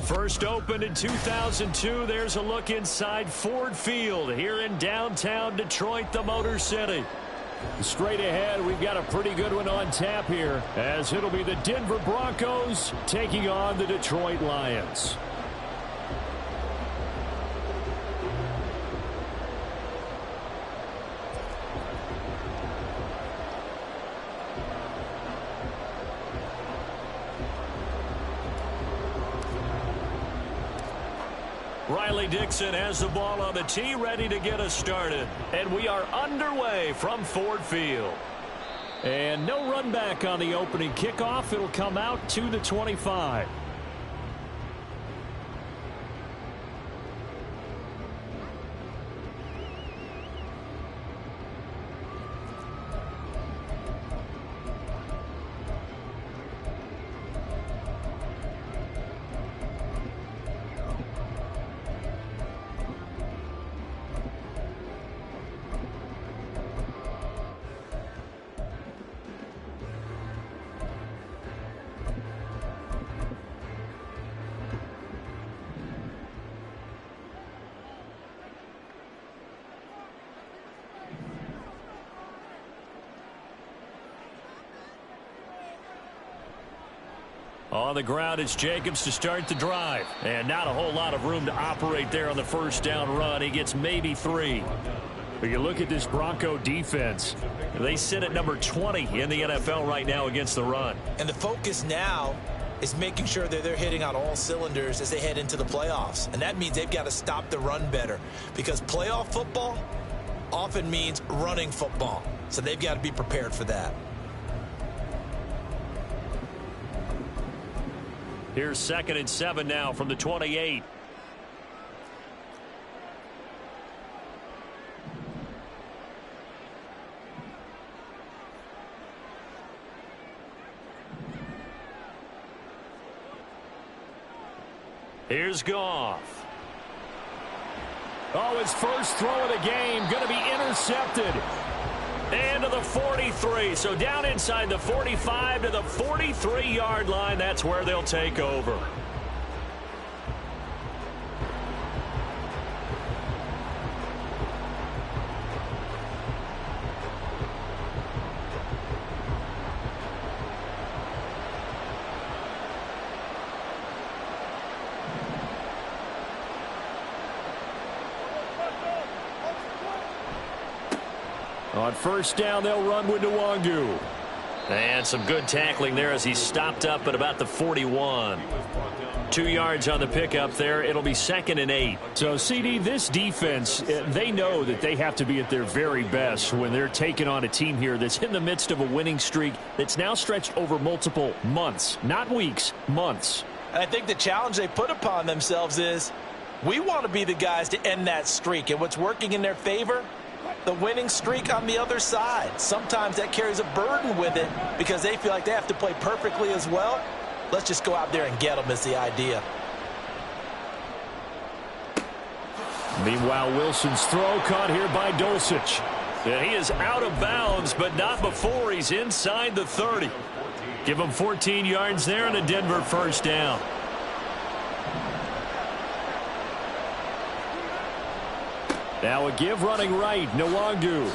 First opened in 2002, there's a look inside Ford Field here in downtown Detroit, the Motor City. Straight ahead, we've got a pretty good one on tap here, as it'll be the Denver Broncos taking on the Detroit Lions. Riley Dixon has the ball on the tee, ready to get us started. And we are underway from Ford Field. And no run back on the opening kickoff. It'll come out to the 25. On the ground, it's Jacobs to start the drive. And not a whole lot of room to operate there on the first down run. He gets maybe 3. But you look at this Bronco defense. They sit at number 20 in the NFL right now against the run. And the focus now is making sure that they're hitting on all cylinders as they head into the playoffs. And that means they've got to stop the run better. Because playoff football often means running football. So they've got to be prepared for that. Here's 2nd and 7 now from the 28. Here's Goff. Oh, his first throw of the game going to be intercepted. And to the 43. So down inside the 45 to the 43-yard line. That's where they'll take over. On first down, they'll run with Nwangu. And some good tackling there as he stopped up at about the 41. 2 yards on the pickup there. It'll be 2nd and 8. So, CD, this defense, they know that they have to be at their very best when they're taking on a team here that's in the midst of a winning streak that's now stretched over multiple months. Not weeks, months. And I think the challenge they put upon themselves is we want to be the guys to end that streak. And what's working in their favor? The winning streak on the other side. Sometimes that carries a burden with it because they feel like they have to play perfectly as well. Let's just go out there and get them is the idea. Meanwhile, Wilson's throw caught here by Dulcich. And he is out of bounds, but not before he's inside the 30. Give him 14 yards there and a Denver first down. Now a give running right, Nwangu.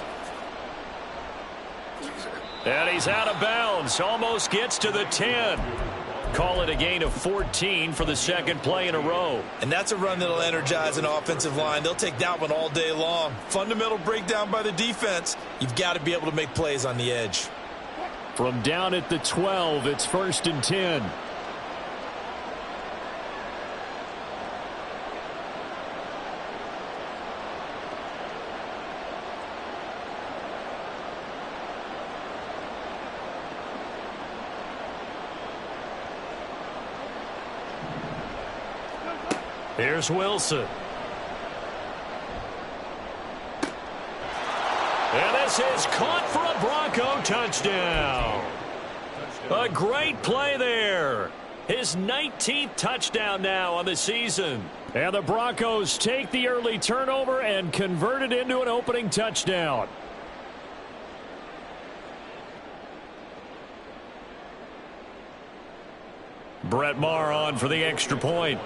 And he's out of bounds, almost gets to the 10. Call it a gain of 14 for the second play in a row. And that's a run that'll energize an offensive line. They'll take that one all day long. Fundamental breakdown by the defense. You've got to be able to make plays on the edge. From down at the 12, it's 1st and 10. Here's Wilson. And this is caught for a Bronco touchdown. A great play there. His 19th touchdown now on the season. And the Broncos take the early turnover and convert it into an opening touchdown. Brett Maher on for the extra point.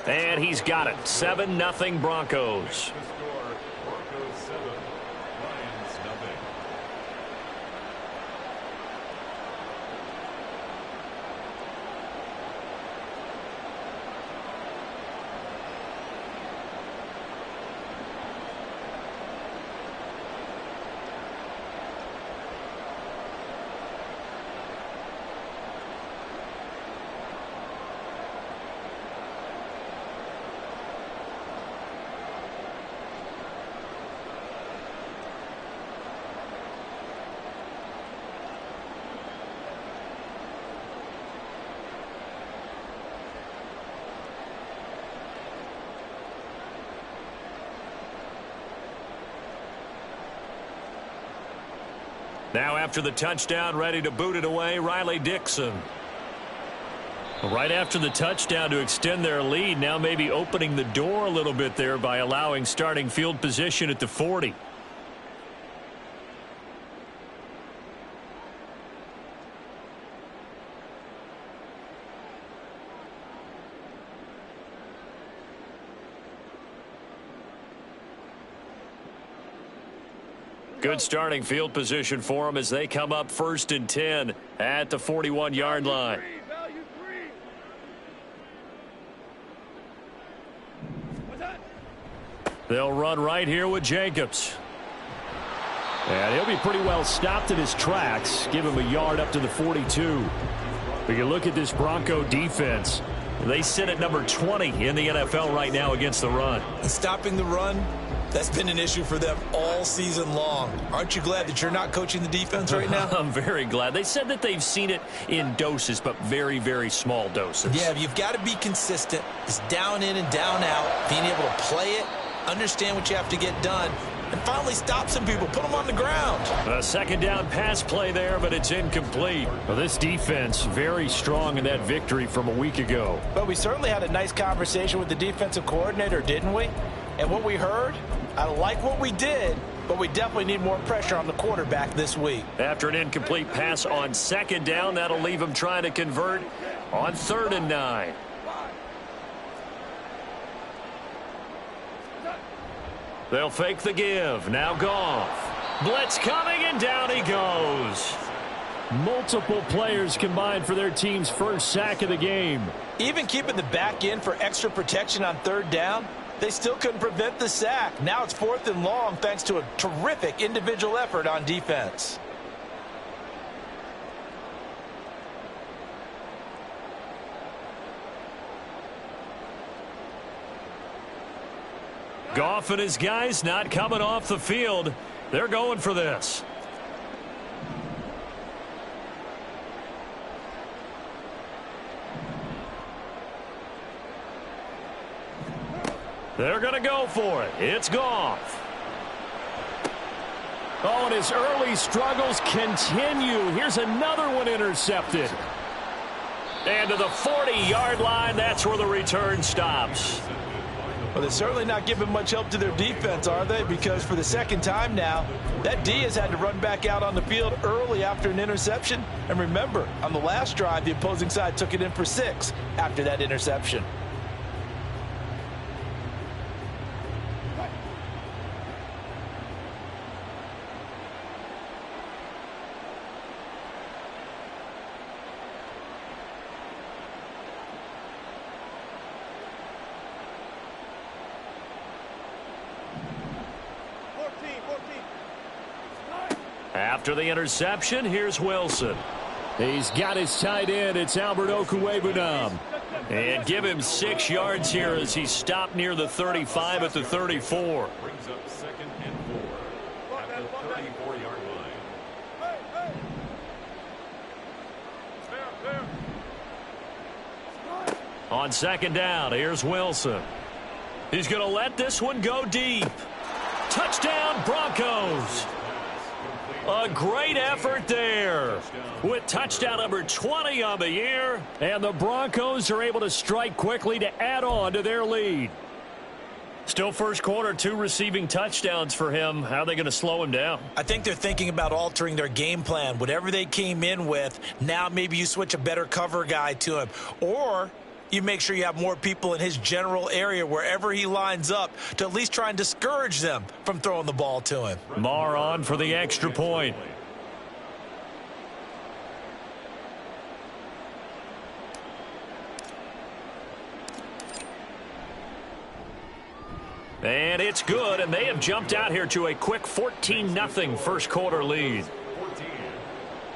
And he's got it. 7-0 Broncos. Now after the touchdown, ready to boot it away, Riley Dixon. Right after the touchdown to extend their lead, now maybe opening the door a little bit there by allowing starting field position at the 40. Good starting field position for them as they come up 1st and 10 at the 41-yard line. They'll run right here with Jacobs. And he'll be pretty well stopped in his tracks. Give him a yard up to the 42. But you look at this Bronco defense. They sit at number 20 in the NFL right now against the run. And stopping the run, that's been an issue for them all season long. Aren't you glad that you're not coaching the defense right now? I'm very glad. They said that they've seen it in doses, but very, very small doses. Yeah, you've got to be consistent. It's down in and down out, being able to play it, understand what you have to get done, and finally stop some people, put them on the ground. A second down pass play there, but it's incomplete. Well, this defense very strong in that victory from a week ago. But we certainly had a nice conversation with the defensive coordinator, didn't we? And what we heard, I like what we did, but we definitely need more pressure on the quarterback this week. After an incomplete pass on second down, that'll leave him trying to convert on 3rd and 9. They'll fake the give. Now Goff. Blitz coming, and down he goes. Multiple players combined for their team's first sack of the game. Even keeping the back in for extra protection on 3rd down, they still couldn't prevent the sack. Now it's 4th and long thanks to a terrific individual effort on defense. Goff and his guys not coming off the field. They're going for this. They're going to go for it. It's Goff. Oh, and his early struggles continue. Here's another one intercepted. And to the 40-yard line, that's where the return stops. Well, they're certainly not giving much help to their defense, are they? Because for the second time now, that D has had to run back out on the field early after an interception. And remember, on the last drive, the opposing side took it in for 6 after that interception. After the interception, here's Wilson. He's got his tight end. It's Albert Okwuegbunam. And give him 6 yards here as he stopped near the 35 at the 34. Brings up 2nd and 4 at the 34-yard line. On 2nd down, here's Wilson. He's going to let this one go deep. Touchdown, Broncos. A great effort there with touchdown number 20 on the year. And the Broncos are able to strike quickly to add on to their lead. Still first quarter, 2 receiving touchdowns for him. How are they going to slow him down? I think they're thinking about altering their game plan. Whatever they came in with, now maybe you switch a better cover guy to him. Or You make sure you have more people in his general area wherever he lines up to at least try and discourage them from throwing the ball to him. Marr on for the extra point. And it's good, and they have jumped out here to a quick 14-0 first quarter lead. 14.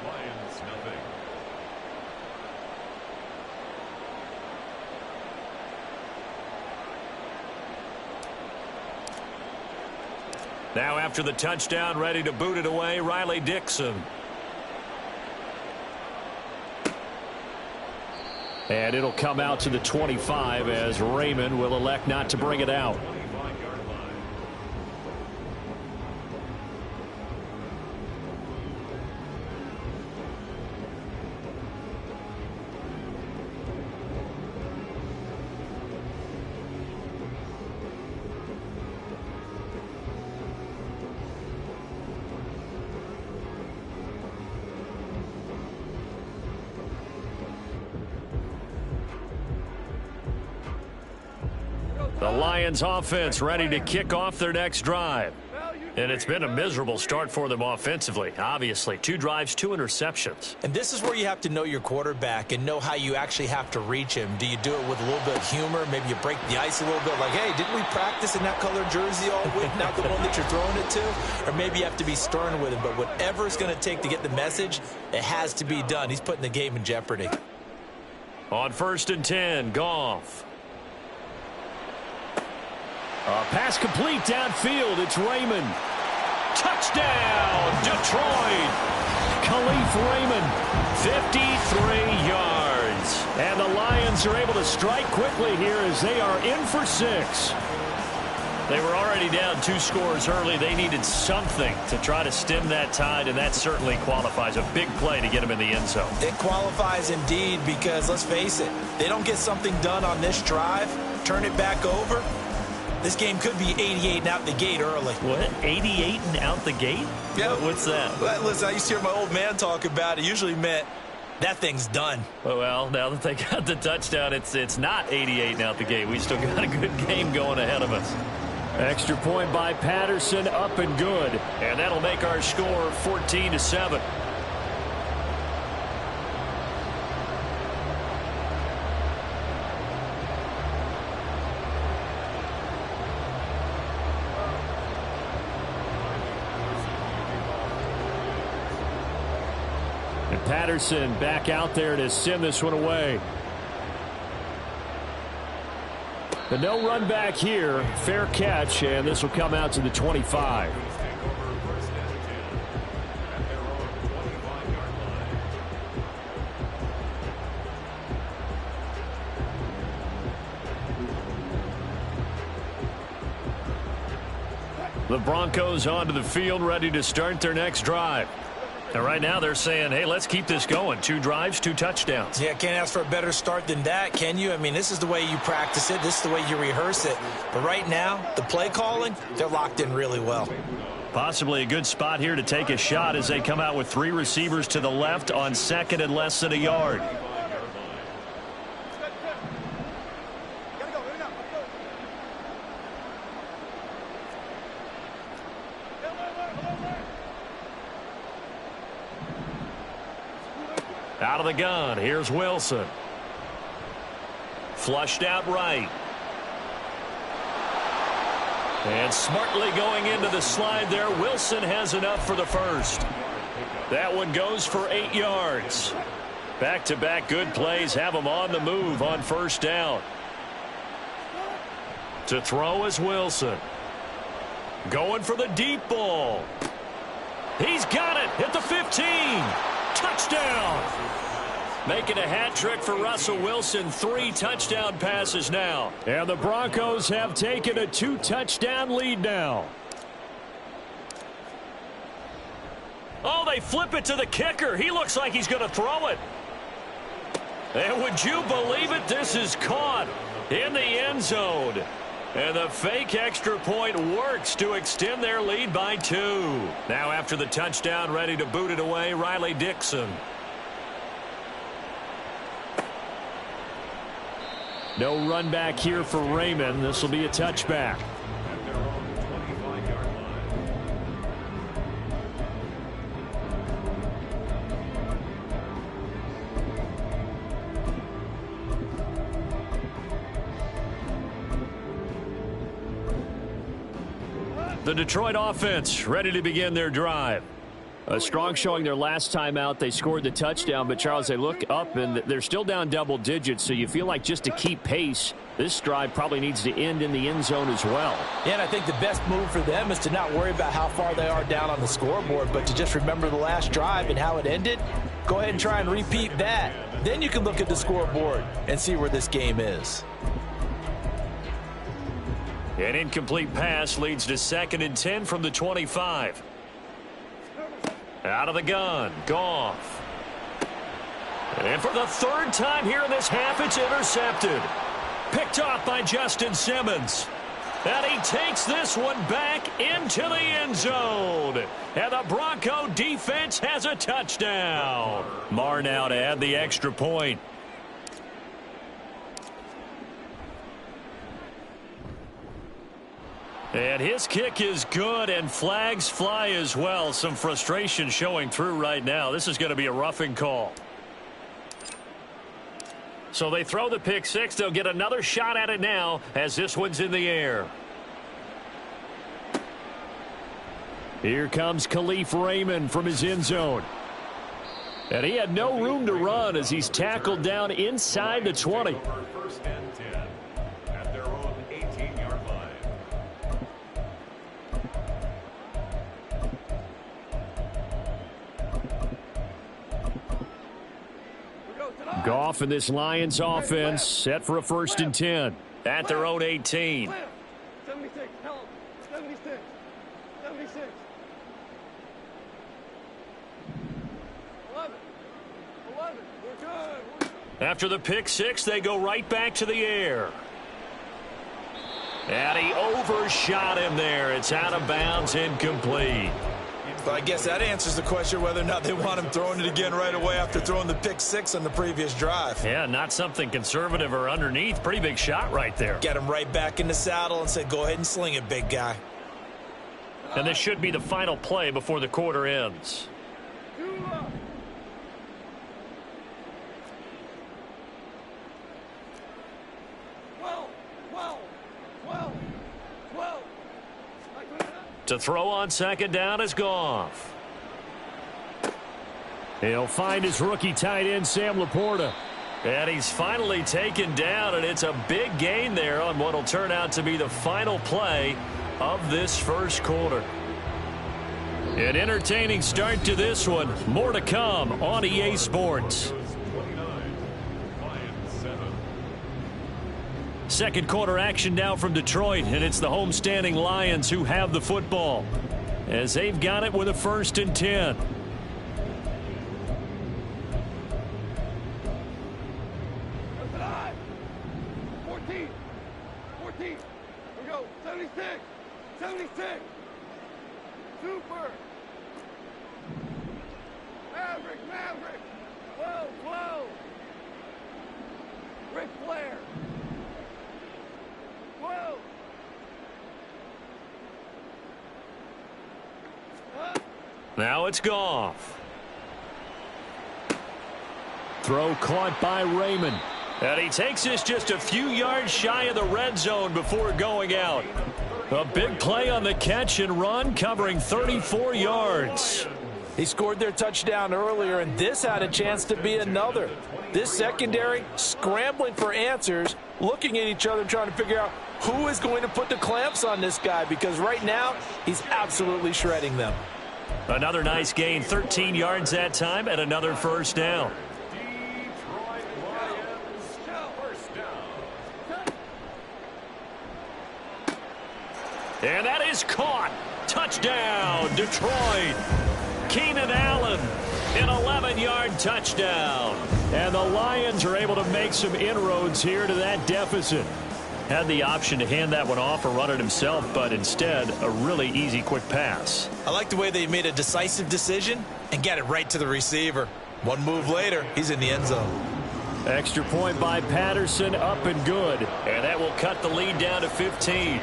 Lions nothing. Now after the touchdown, ready to boot it away, Riley Dixon. And it'll come out to the 25 as Raymond will elect not to bring it out. 25-yard line. The Lions offense ready to kick off their next drive. And it's been a miserable start for them offensively. Obviously, 2 drives, 2 interceptions. And this is where you have to know your quarterback and know how you actually have to reach him. Do you do it with a little bit of humor? Maybe you break the ice a little bit like, hey, didn't we practice in that colored jersey all week, not the one that you're throwing it to? Or maybe you have to be stern with him. But whatever it's going to take to get the message, it has to be done. He's putting the game in jeopardy. On 1st and 10, Goff. A pass complete downfield. It's Raymond. Touchdown, Detroit. Khalif Raymond, 53 yards. And the Lions are able to strike quickly here as they are in for 6. They were already down 2 scores early. They needed something to try to stem that tide, and that certainly qualifies. A big play to get them in the end zone. It qualifies indeed because, let's face it, they don't get something done on this drive, turn it back over, this game could be 88 and out the gate early. What? 88 and out the gate? Yeah. What's that? Well, listen, I used to hear my old man talk about it. Usually meant that thing's done. Well, now that they got the touchdown, it's not 88 and out the gate. We still got a good game going ahead of us. Extra point by Patterson, up and good. And that'll make our score 14-7. Patterson back out there to send this one away. The no run back here. Fair catch, and this will come out to the 25. The Broncos onto the field, ready to start their next drive. And right now they're saying, hey, let's keep this going. 2 drives, 2 touchdowns. Yeah, can't ask for a better start than that, can you? I mean, this is the way you practice it. This is the way you rehearse it. But right now, the play calling, they're locked in really well. Possibly a good spot here to take a shot as they come out with 3 receivers to the left on 2nd and less than a yard. Out of the gun, here's Wilson. Flushed out right. And smartly going into the slide there, Wilson has enough for the first. That one goes for 8 yards. Back-to-back good plays have him on the move on 1st down. To throw is Wilson. Going for the deep ball. He's got it at the 15. Touchdown! Making a hat trick for Russell Wilson. 3 touchdown passes now. And the Broncos have taken a 2-touchdown lead now. Oh, they flip it to the kicker. He looks like he's going to throw it. And would you believe it? This is caught in the end zone. And the fake extra point works to extend their lead by 2. Now after the touchdown, ready to boot it away, Riley Dixon. No run back here for Raymond. This will be a touchback. At their own 25-yard line. The Detroit offense ready to begin their drive. A strong showing their last time out. They scored the touchdown, but Charles, they look up and they're still down double digits, so you feel like just to keep pace, this drive probably needs to end in the end zone as well. Yeah, and I think the best move for them is to not worry about how far they are down on the scoreboard, but to just remember the last drive and how it ended. Go ahead and try and repeat that. Then you can look at the scoreboard and see where this game is. An incomplete pass leads to 2nd and 10 from the 25. Out of the gun, Goff. And for the 3rd time here in this half, it's intercepted. Picked off by Justin Simmons. And he takes this one back into the end zone. And the Bronco defense has a touchdown. Marr now to add the extra point. And his kick is good, and flags fly as well. Some frustration showing through right now. This is going to be a roughing call. So they throw the pick six. They'll get another shot at it now as this one's in the air. Here comes Khalif Raymond from his end zone. And he had no room to run as he's tackled down inside the 20. 1st and 10 at their own 18-yard line. Goff and this Lions offense set for a 1st and 10 at their own 18. 76, help, 76, 76. 11, we're good. After the pick six, they go right back to the air. And he overshot him there. It's out of bounds, incomplete. But I guess that answers the question whether or not they want him throwing it again right away after throwing the pick six on the previous drive. Yeah, not something conservative or underneath. Pretty big shot right there. Get him right back in the saddle and say, go ahead and sling it, big guy. And this should be the final play before the quarter ends. To throw on 2nd down is Goff. He'll find his rookie tight end, Sam Laporta. And he's finally taken down, and it's a big gain there on what will turn out to be the final play of this first quarter. An entertaining start to this one. More to come on EA Sports. 29, Lions 7. Second quarter action now from Detroit, and it's the homestanding Lions who have the football as they've got it with a 1st and 10. We go, 76, 76. Super. Maverick. Whoa. Ric Flair. Whoa. Now it's Goff. Throw caught by Raymond. And he takes this just a few yards shy of the red zone before going out. A big play on the catch and run, covering 34 yards. He scored their touchdown earlier, and this had a chance to be another. This secondary scrambling for answers, looking at each other, trying to figure out who is going to put the clamps on this guy, because right now he's absolutely shredding them. Another nice gain, 13 yards that time, and another 1st down. Detroit Lions, 1st down. And that is caught. Touchdown, Detroit. Keenan Allen, an 11-yard touchdown. And the Lions are able to make some inroads here to that deficit. Had the option to hand that one off or run it himself, but instead, a really easy, quick pass. I like the way they made a decisive decision and get it right to the receiver. One move later, he's in the end zone. Extra point by Patterson, up and good. And that will cut the lead down to 15.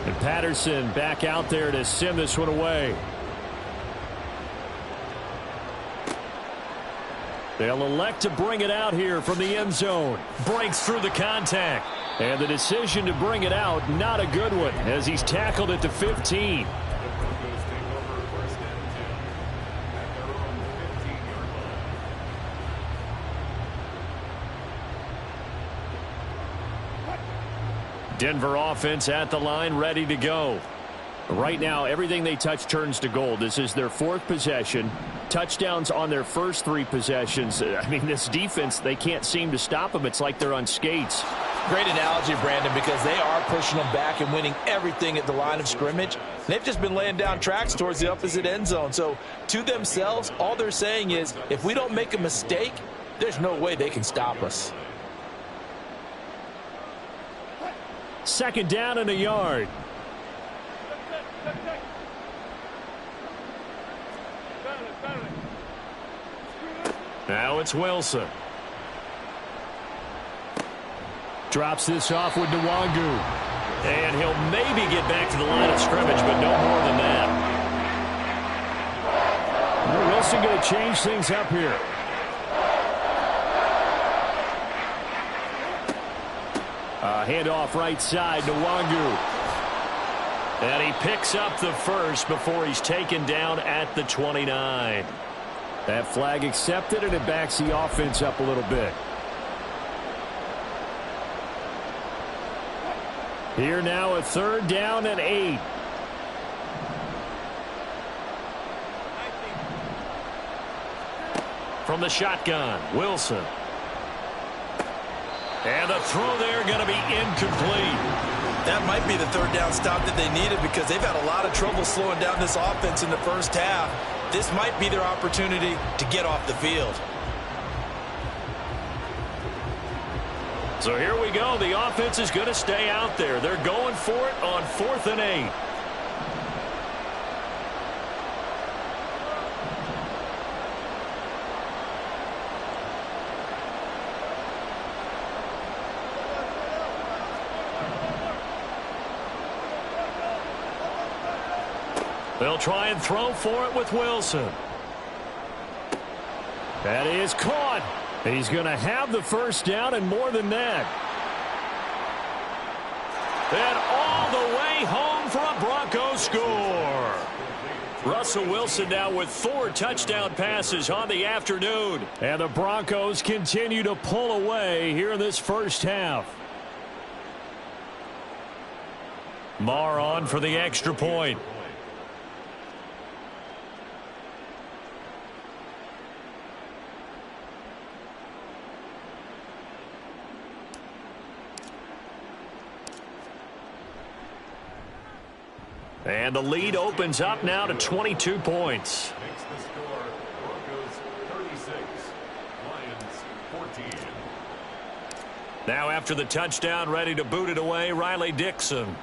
And Patterson back out there to send this one away. They'll elect to bring it out here from the end zone. Breaks through the contact. And the decision to bring it out, not a good one, as he's tackled at the 15. Denver offense at the line, ready to go. Right now, everything they touch turns to gold. This is their 4th possession. Touchdowns on their first 3 possessions. I mean, this defense, they can't seem to stop them. It's like they're on skates. Great analogy, Brandon, because they are pushing them back and winning everything at the line of scrimmage. They've just been laying down tracks towards the opposite end zone. So, to themselves, all they're saying is, if we don't make a mistake, there's no way they can stop us. 2nd down and a yard. Now it's Wilson. Drops this off with Nwangu. And he'll maybe get back to the line of scrimmage, but no more than that. Wilson going to change things up here. Handoff right side, Nwangu. And he picks up the first before he's taken down at the 29. That flag accepted, and it backs the offense up a little bit. Here now, a 3rd down and 8. From the shotgun, Wilson. And the throw there going to be incomplete. That might be the 3rd down stop that they needed, because they've had a lot of trouble slowing down this offense in the first half. This might be their opportunity to get off the field. So here we go. The offense is going to stay out there. They're going for it on 4th and 8. They'll try and throw for it with Wilson. That is caught. He's going to have the 1st down and more than that. And all the way home for a Broncos score. Russell Wilson now with 4 touchdown passes on the afternoon. And the Broncos continue to pull away here in this first half. Marr on for the extra point. And the lead opens up now to 22 points. Makes the score Broncos 36, Lions 14. Now after the touchdown, ready to boot it away, Riley Dixon.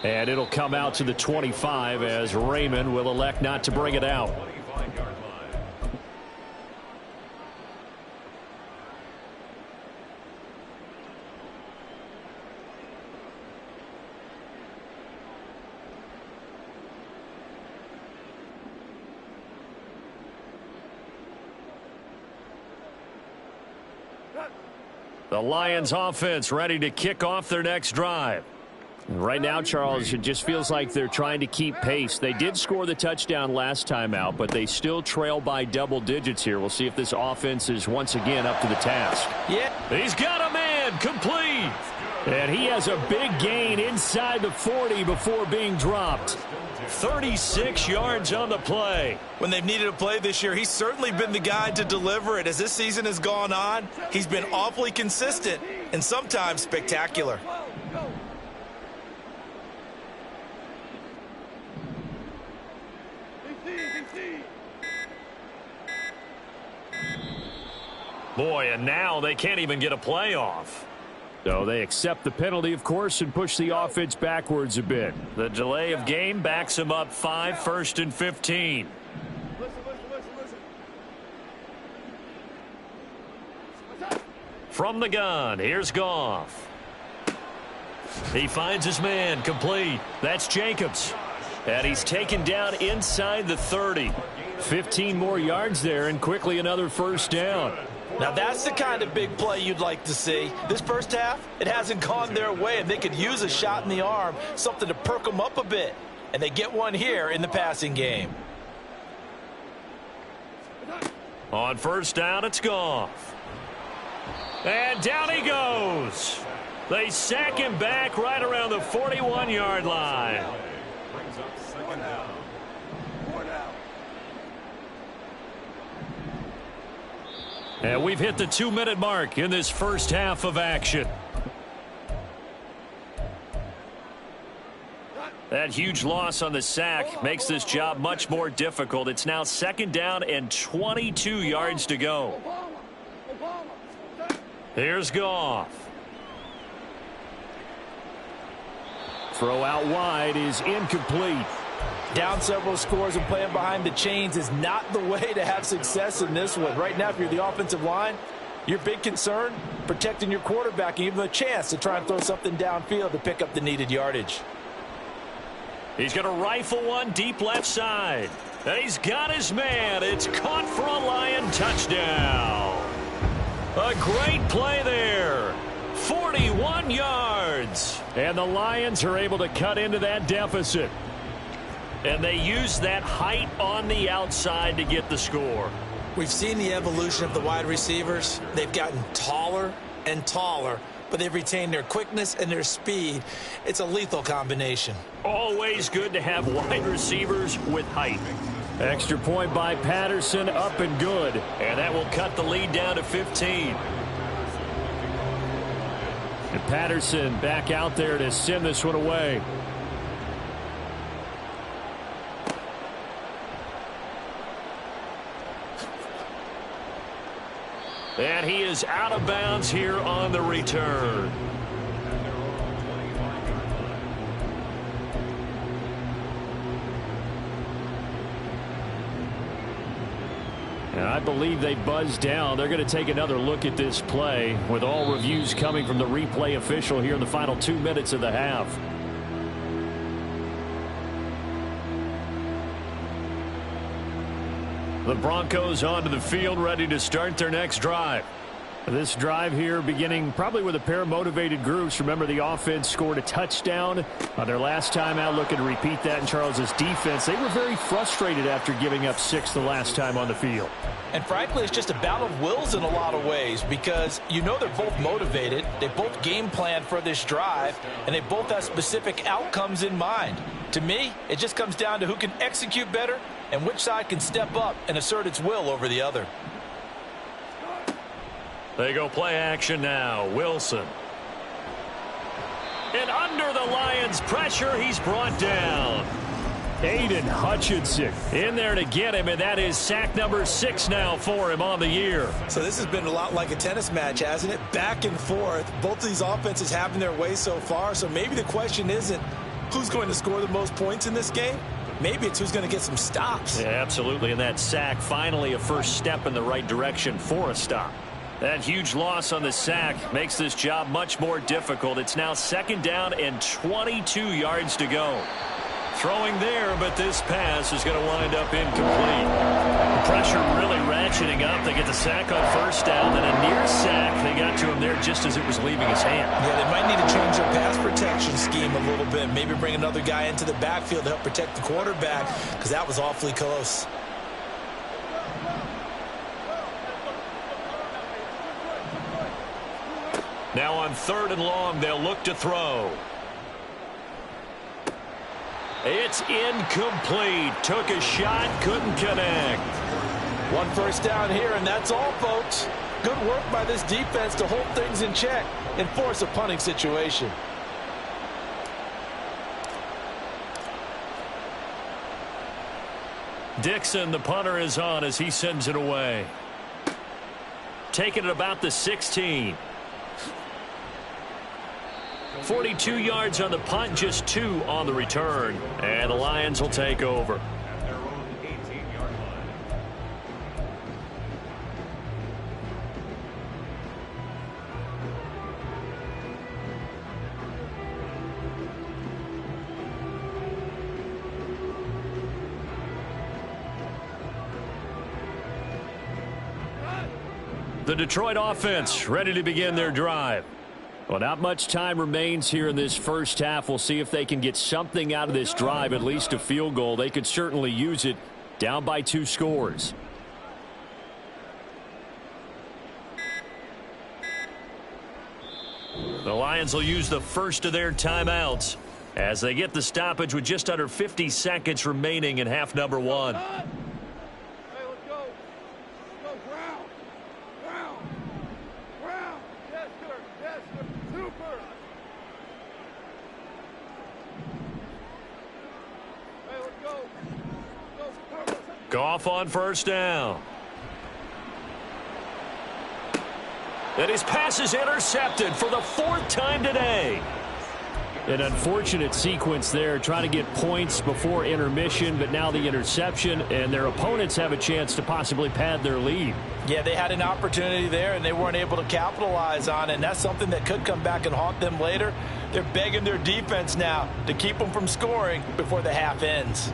And it'll come out to the 25 as Raymond will elect not to bring it out. 25-yard line. The Lions offense ready to kick off their next drive. Right now, Charles, it just feels like they're trying to keep pace. They did score the touchdown last time out, but they still trail by double digits here. We'll see if this offense is once again up to the task. Yeah. He's got a man complete. And he has a big gain inside the 40 before being dropped. 36 yards on the play. When they've needed a play this year, he's certainly been the guy to deliver it. As this season has gone on, he's been awfully consistent and sometimes spectacular. Boy, and now they can't even get a play off. So they accept the penalty, of course, and push the offense backwards a bit. The delay of game backs him up 5, 1st and 15. From the gun, here's Goff. He finds his man, complete. That's Jacobs. And he's taken down inside the 30. 15 more yards there, and quickly another first down. Now that's the kind of big play you'd like to see. This first half, it hasn't gone their way, and they could use a shot in the arm, something to perk them up a bit. And they get one here in the passing game. On first down, it's Goff. And down he goes. They sack him back right around the 41-yard line. Brings up second down. And we've hit the 2-minute mark in this first half of action. That huge loss on the sack makes this job much more difficult. It's now second down and 22 yards to go. Here's Goff. Throw out wide is incomplete. Down several scores and playing behind the chains is not the way to have success in this one. Right now, if you're the offensive line, your big concern, protecting your quarterback and give him a chance to try and throw something downfield to pick up the needed yardage. He's going to rifle one deep left side. And he's got his man. It's caught for a Lion touchdown. A great play there. 41 yards. And the Lions are able to cut into that deficit. And they use that height on the outside to get the score. We've seen the evolution of the wide receivers. They've gotten taller and taller, but they've retained their quickness and their speed. It's a lethal combination. Always good to have wide receivers with height. Extra point by Patterson, up and good. And that will cut the lead down to 15. And Patterson back out there to send this one away. And he is out of bounds here on the return. And I believe they buzzed down. They're going to take another look at this play with all reviews coming from the replay official here in the final 2 minutes of the half. The Broncos onto the field, ready to start their next drive. This drive here beginning probably with a pair of motivated groups. Remember, the offense scored a touchdown on their last time out, looking to repeat that in Charles's defense. They were very frustrated after giving up 6 the last time on the field. And frankly, it's just a battle of wills in a lot of ways, because you know they're both motivated, they both game planned for this drive, and they both have specific outcomes in mind. To me, it just comes down to who can execute better and which side can step up and assert its will over the other. They go play action now. Wilson. And under the Lions' pressure, he's brought down. Aiden Hutchinson in there to get him, and that is sack number 6 now for him on the year. So this has been a lot like a tennis match, hasn't it? Back and forth. Both of these offenses having their way so far, so maybe the question isn't who's going to score the most points in this game. Maybe it's who's going to get some stops. Yeah, absolutely, and that sack finally a first step in the right direction for a stop. That huge loss on the sack makes this job much more difficult. It's now second down and 22 yards to go. Throwing there, but this pass is going to wind up incomplete. The pressure really ratcheting up. They get the sack on first down, then a near sack. They got to him there just as it was leaving his hand. Yeah, they might need to change their pass protection scheme a little bit. Maybe bring another guy into the backfield to help protect the quarterback, because that was awfully close. Now on 3rd and long, they'll look to throw. It's incomplete. Took a shot, couldn't connect. One first down here, and that's all, folks. Good work by this defense to hold things in check and force a punting situation. Dixon, the punter, is on as he sends it away. Taking it about the 16. 42 yards on the punt, just 2 on the return. And the Lions will take over. At their own 18-yard line. The Detroit offense ready to begin their drive. Well, not much time remains here in this first half. We'll see if they can get something out of this drive, at least a field goal. They could certainly use it, down by 2 scores. The Lions will use the first of their timeouts as they get the stoppage with just under 50 seconds remaining in half number 1. Hey, let's go. Let's go, Brown. Brown. Brown. Yes, sir. Yes, sir. Super. Hey, let's go. Let's go. Goff on first down. And his pass is intercepted for the 4th time today. An unfortunate sequence there, trying to get points before intermission, but now the interception, and their opponents have a chance to possibly pad their lead. Yeah, they had an opportunity there, and they weren't able to capitalize on it, and that's something that could come back and haunt them later. They're begging their defense now to keep them from scoring before the half ends.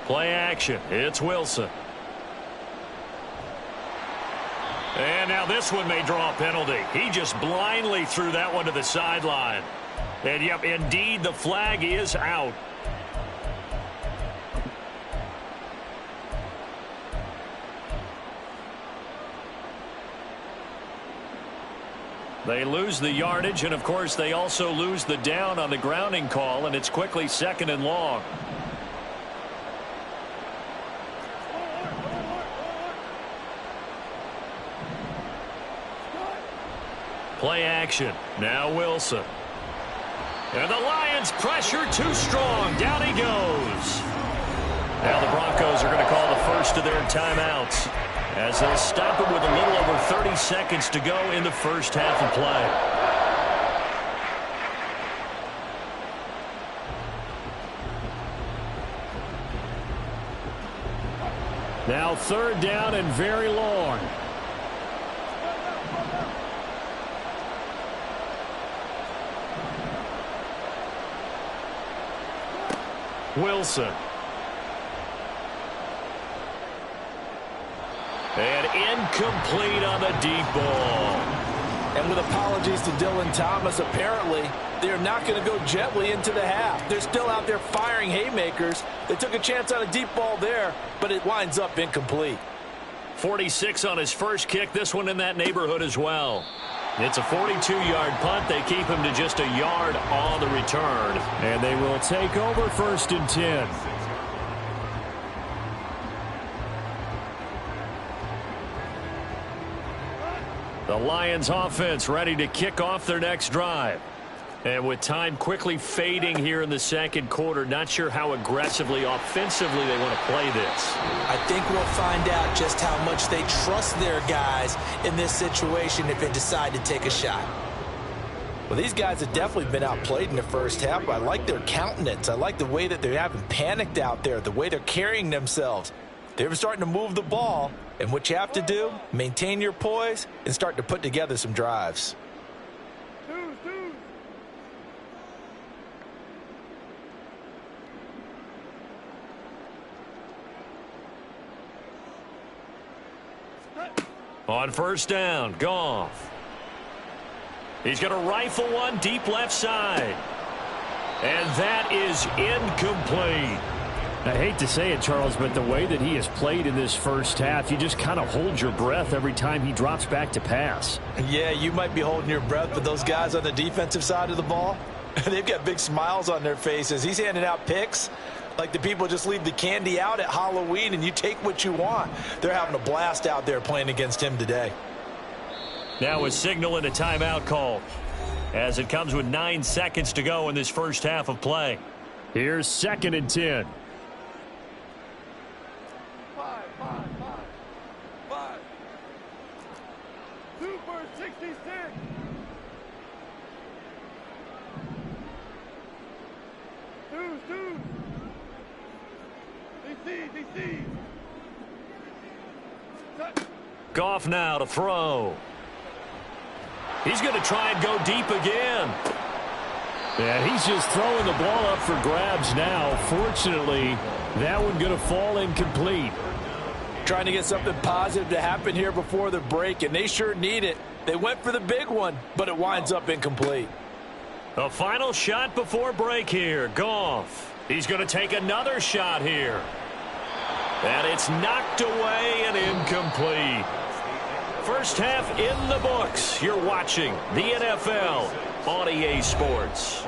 Play action. It's Wilson. And now this one may draw a penalty. He just blindly threw that one to the sideline. And, yep, indeed, the flag is out. They lose the yardage, and, of course, they also lose the down on the grounding call, and it's quickly 2nd and long. Play action. Now Wilson. And the Lions pressure too strong. Down he goes. Now the Broncos are going to call the first of their timeouts as they'll stop it with a little over 30 seconds to go in the first half of play. Now 3rd down and very long. Wilson. And incomplete on the deep ball. And with apologies to Dylan Thomas, apparently they're not going to go gently into the half. They're still out there firing haymakers. They took a chance on a deep ball there, but it winds up incomplete. 46 on his first kick. This one in that neighborhood as well. It's a 42-yard punt. They keep him to just a yard on the return. And they will take over 1st and 10. The Lions offense ready to kick off their next drive. And with time quickly fading here in the 2nd quarter, not sure how aggressively, offensively they want to play this. I think we'll find out just how much they trust their guys in this situation if they decide to take a shot. Well, these guys have definitely been outplayed in the first half. I like their countenance. I like the way that they haven't panicked out there, the way they're carrying themselves. They're starting to move the ball, and what you have to do, maintain your poise and start to put together some drives. On first down, Goff. He's going to rifle one deep left side. And that is incomplete. I hate to say it, Charles, but the way that he has played in this first half, you just kind of hold your breath every time he drops back to pass. Yeah, you might be holding your breath, but those guys on the defensive side of the ball, they've got big smiles on their faces. He's handing out picks like the people just leave the candy out at Halloween and you take what you want. They're having a blast out there playing against him today. Now a signal and a timeout call. as it comes with 9 seconds to go in this first half of play. Here's 2nd and 10. Five. Super 66. Dude. DC. Goff now to throw. He's going to try and go deep again. Yeah, he's just throwing the ball up for grabs now. Fortunately, that one going to fall incomplete. Trying to get something positive to happen here before the break, and they sure need it. They went for the big one, but it winds up incomplete. A final shot before break here. Goff. He's going to take another shot here. And it's knocked away and incomplete. First half in the books. You're watching the NFL on EA Sports.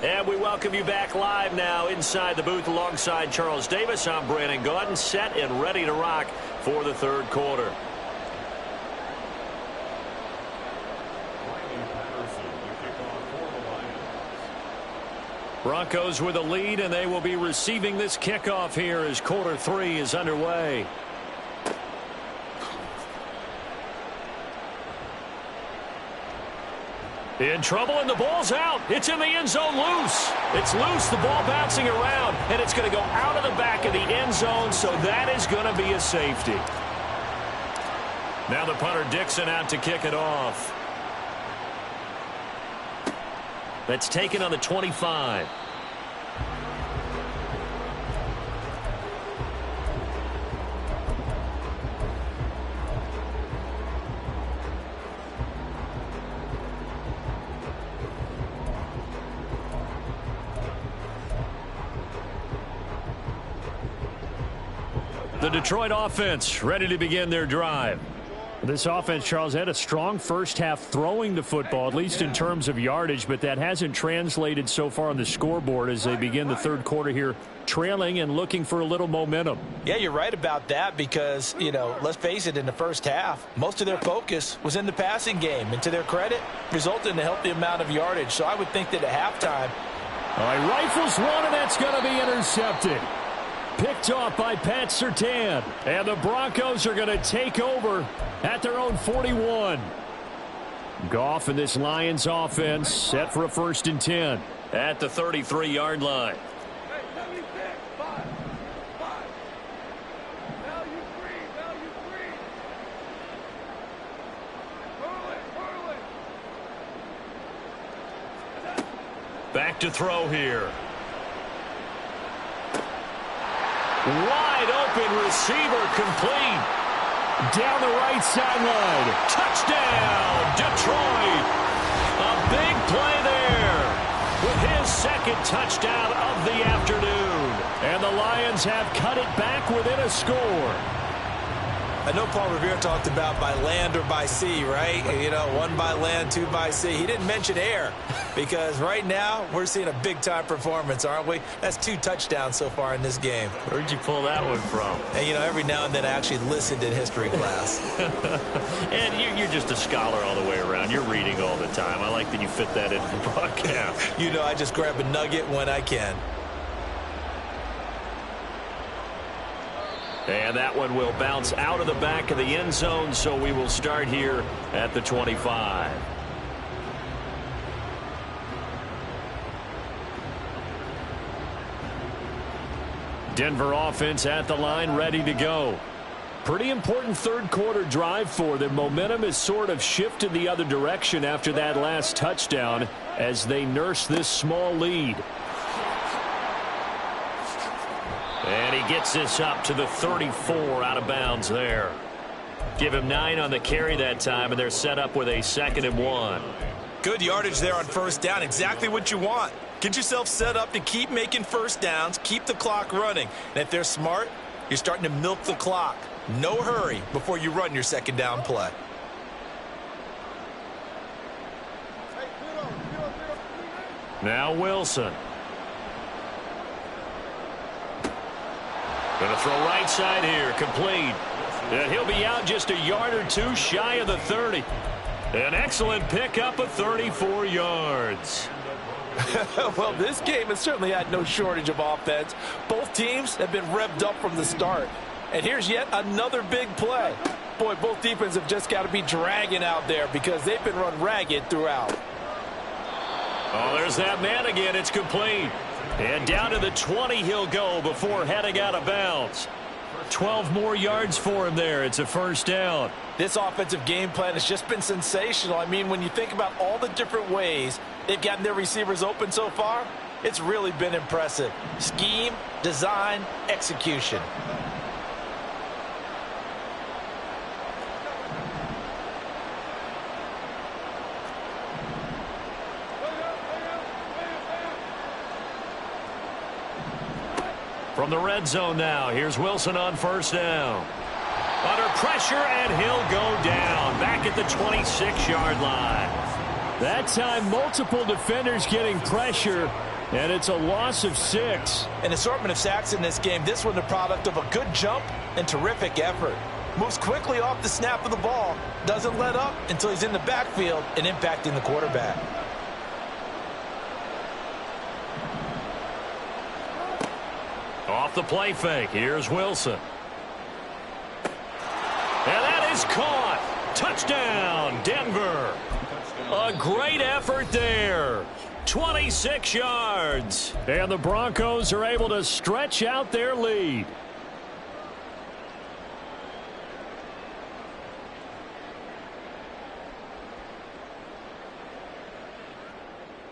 And we welcome you back live now inside the booth alongside Charles Davis. I'm Brandon Gaudin, set and ready to rock for the third quarter. Broncos with a lead, and they will be receiving this kickoff here as quarter 3 is underway. In trouble, and the ball's out. It's in the end zone loose. It's loose, the ball bouncing around, and it's going to go out of the back of the end zone, so that is going to be a safety. Now the punter Dixon out to kick it off. That's taken on the 25. The Detroit offense ready to begin their drive. This offense, Charles, had a strong first half throwing the football, at least in terms of yardage, but that hasn't translated so far on the scoreboard as they begin the third quarter here, trailing and looking for a little momentum. Yeah, you're right about that because, let's face it, in the first half, most of their focus was in the passing game. And to their credit, resulted in a healthy amount of yardage. So I would think that at halftime. All right, rifles one, and that's going to be intercepted. Picked off by Pat Surtain. And the Broncos are going to take over at their own 41. Goff and this Lions offense set for a 1st and 10. At the 33-yard line. Hey, 76. 5. Value free. Hurley. Back to throw here. Wide open receiver complete. Down the right sideline. Touchdown, Detroit. A big play there with his 2nd touchdown of the afternoon. And the Lions have cut it back within a score. I know Paul Revere talked about by land or by sea, right? 1 by land, 2 by sea. He didn't mention air because right now we're seeing a big-time performance, aren't we? That's 2 touchdowns so far in this game. Where'd you pull that one from? And, every now and then I actually listened in history class. And you're just a scholar all the way around. You're reading all the time. I like that you fit that into the broadcast. I just grab a nugget when I can. And that one will bounce out of the back of the end zone, so we will start here at the 25. Denver offense at the line, ready to go. Pretty important third quarter drive for them. Momentum has sort of shifted the other direction after that last touchdown as they nurse this small lead. And he gets this up to the 34 out of bounds there. Give him 9 on the carry that time, and they're set up with a 2nd and 1. Good yardage there on first down. Exactly what you want. Get yourself set up to keep making first downs, keep the clock running. And if they're smart, you're starting to milk the clock. No hurry before you run your 2nd down play. Now Wilson. Going to throw right side here, complete. And he'll be out just a yard or two shy of the 30. An excellent pickup of 34 yards. Well, this game has certainly had no shortage of offense. Both teams have been revved up from the start. And here's yet another big play. Boy, both defenses have just got to be dragging out there because they've been run ragged throughout. Oh, there's that man again. It's complete. And down to the 20 he'll go before heading out of bounds. 12 more yards for him there. It's a first down. This offensive game plan has just been sensational. I mean, when you think about all the different ways they've gotten their receivers open so far, it's really been impressive. Scheme, design, execution. From the red zone now, here's Wilson on first down. Under pressure, and he'll go down. Back at the 26-yard line. That time, multiple defenders getting pressure, and it's a loss of 6. An assortment of sacks in this game. This one the product of a good jump and terrific effort. Moves quickly off the snap of the ball. Doesn't let up until he's in the backfield and impacting the quarterback. Off the play fake. Here's Wilson. And that is caught. Touchdown, Denver. A great effort there. 26 yards. And the Broncos are able to stretch out their lead.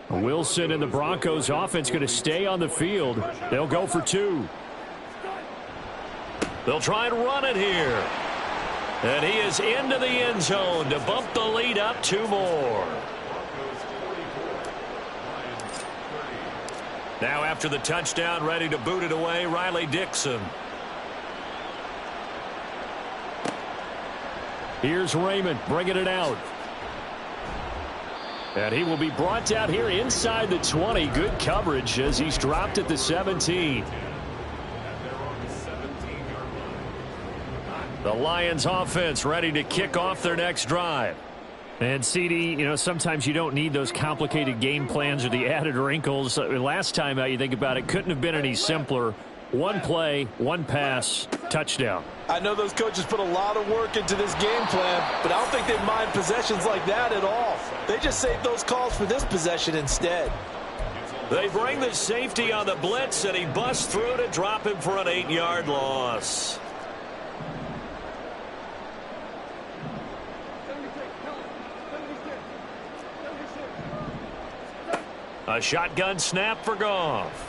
Wilson and the Broncos offense going to stay on the field. They'll go for 2. They'll try and run it here. And he is into the end zone to bump the lead up 2 more. Now after the touchdown, ready to boot it away, Riley Dixon. Here's Raymond bringing it out. And he will be brought down here inside the 20. Good coverage as he's dropped at the 17. The Lions offense ready to kick off their next drive. And CD, you know, sometimes you don't need those complicated game plans or the added wrinkles. Last time out, you think about it, couldn't have been any simpler. One play, one pass, touchdown. I know those coaches put a lot of work into this game plan, but I don't think they mind possessions like that at all. They just save those calls for this possession instead. They bring the safety on the blitz, and he busts through to drop him for an 8-yard loss. A shotgun snap for Goff.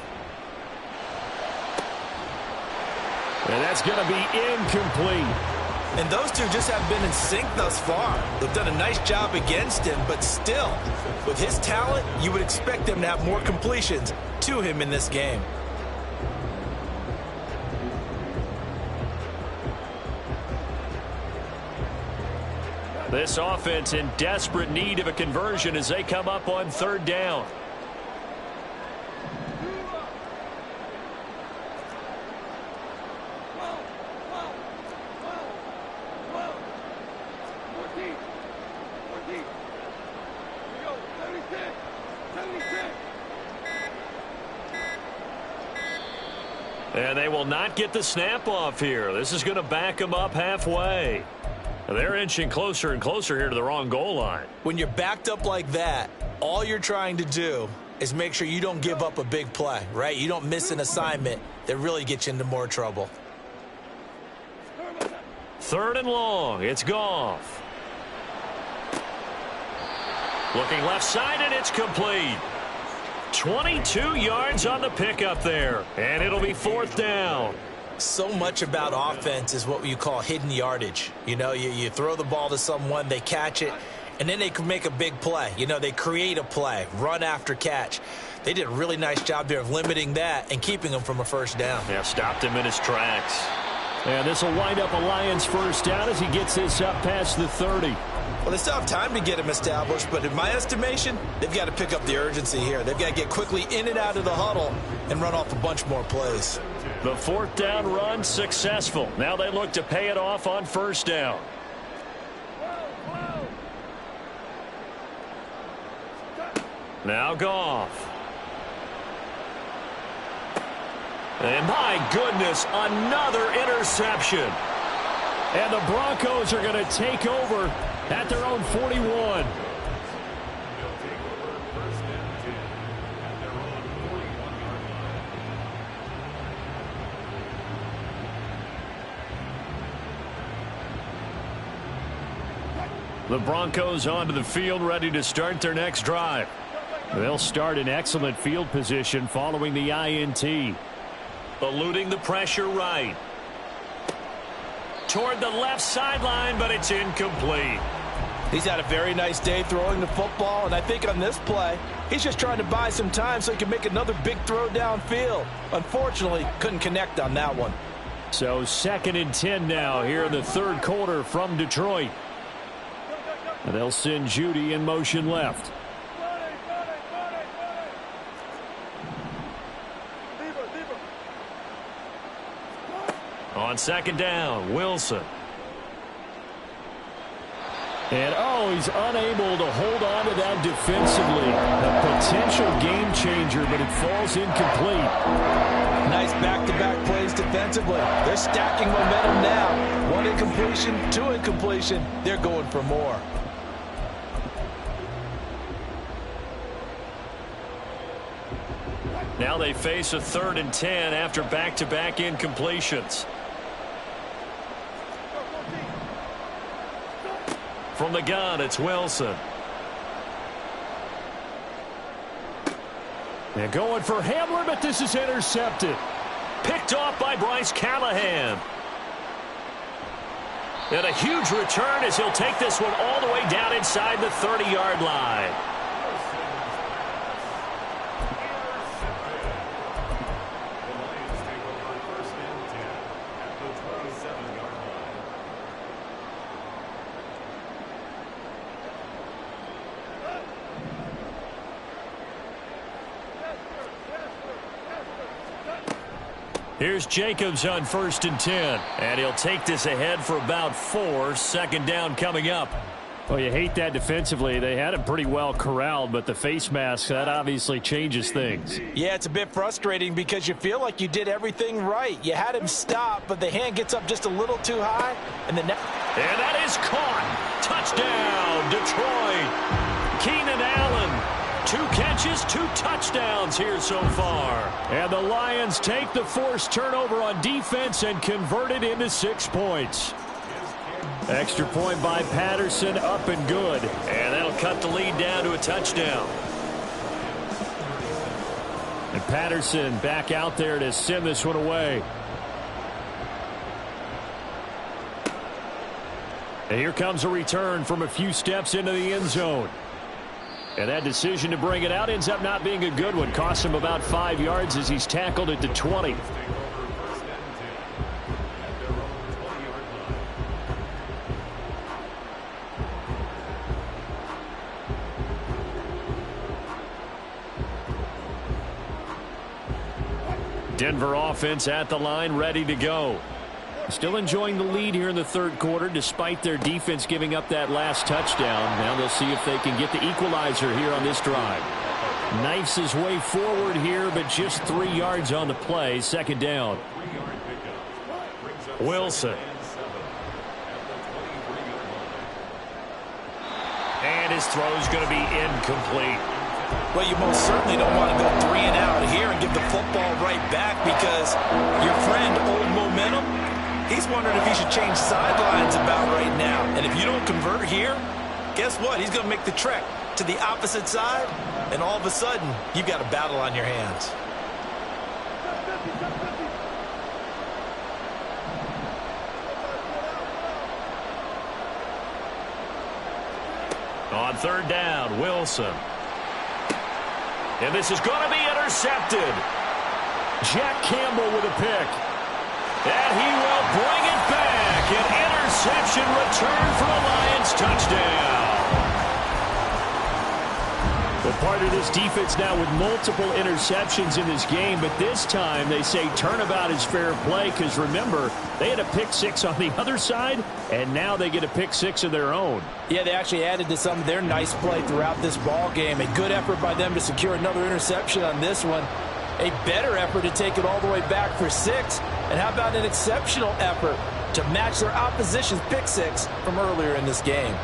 And that's going to be incomplete. And those two just haven't been in sync thus far. They've done a nice job against him, but still, with his talent, you would expect them to have more completions to him in this game. This offense in desperate need of a conversion as they come up on 3rd down. And they will not get the snap off here. This is going to back them up halfway. They're inching closer and closer here to the wrong goal line. When you're backed up like that, all you're trying to do is make sure you don't give up a big play, right? You don't miss an assignment that really gets you into more trouble. 3rd and long. It's Goff. Looking left side, and it's complete. 22 yards on the pickup there, and it'll be 4th down. So much about offense is what you call hidden yardage. You know, you throw the ball to someone, they catch it, and then they can make a big play. You know, they create a play, run after catch. They did a really nice job there of limiting that and keeping him from a 1st down. Yeah, stopped him in his tracks. And this will wind up a Lions 1st down as he gets this up past the 30. Well, they still have time to get him established, but in my estimation, they've got to pick up the urgency here. They've got to get quickly in and out of the huddle and run off a bunch more plays. The fourth down run successful. Now they look to pay it off on first down. Now Goff. And my goodness, another interception. And the Broncos are going to take over at their own 41. The Broncos onto the field, ready to start their next drive. They'll start in excellent field position following the INT. Eluding the pressure right. Toward the left sideline, but it's incomplete. He's had a very nice day throwing the football, and I think on this play, he's just trying to buy some time so he can make another big throw downfield. Unfortunately, couldn't connect on that one. So 2nd and 10 now here in the third quarter from Detroit. And they'll send Judy in motion left. On 2nd down, Wilson. And, he's unable to hold on to that defensively. A potential game changer, but it falls incomplete. Nice back-to-back plays defensively. They're stacking momentum now. 1 incompletion, 2 incompletion. They're going for more. Now they face a 3rd and 10 after back-to-back incompletions. From the gun, it's Wilson. They're going for Hamler, but this is intercepted. Picked off by Bryce Callahan. And a huge return as he'll take this one all the way down inside the 30-yard line. Here's Jacobs on 1st and 10. And he'll take this ahead for about 4. 2nd down coming up. Well, you hate that defensively. They had him pretty well corralled, but the face mask, that obviously changes things. Yeah, it's a bit frustrating because you feel like you did everything right. You had him stop, but the hand gets up just a little too high. And that is caught. Touchdown, Detroit. Keenan Allen. 2 catches, 2 touchdowns here so far. And the Lions take the forced turnover on defense and convert it into 6 points. Extra point by Patterson, up and good. And that'll cut the lead down to a touchdown. And Patterson back out there to send this one away. And here comes a return from a few steps into the end zone. And that decision to bring it out ends up not being a good one. Costs him about 5 yards as he's tackled at the 20. Denver offense at the line, ready to go. Still enjoying the lead here in the third quarter despite their defense giving up that last touchdown. Now they'll see if they can get the equalizer here on this drive. Knifes his way forward here, but just 3 yards on the play. 2nd down. Wilson. And his throw's going to be incomplete. Well, you most certainly don't want to go 3 and out here and give the football right back because your friend, Old Momentum, he's wondering if he should change sidelines about right now. And if you don't convert here, guess what? He's going to make the trek to the opposite side, and all of a sudden, you've got a battle on your hands. On 3rd down, Wilson. And this is going to be intercepted. Jack Campbell with a pick. And he will bring it back. An interception return for a Lions touchdown. The Part of this defense now with multiple interceptions in this game, but this time they say turnabout is fair play because, remember, they had a pick six on the other side, and now they get a pick six of their own. Yeah, they actually added to some of their nice play throughout this ball game. A good effort by them to secure another interception on this one. A better effort to take it all the way back for 6. And how about an exceptional effort to match their opposition's pick six from earlier in this game?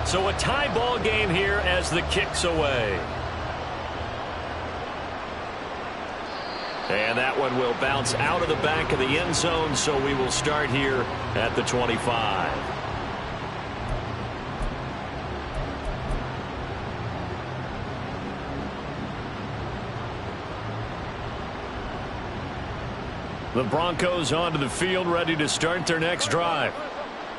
So a tie ball game here as the kick's away. And that one will bounce out of the back of the end zone, so we will start here at the 25. The Broncos onto the field, ready to start their next drive.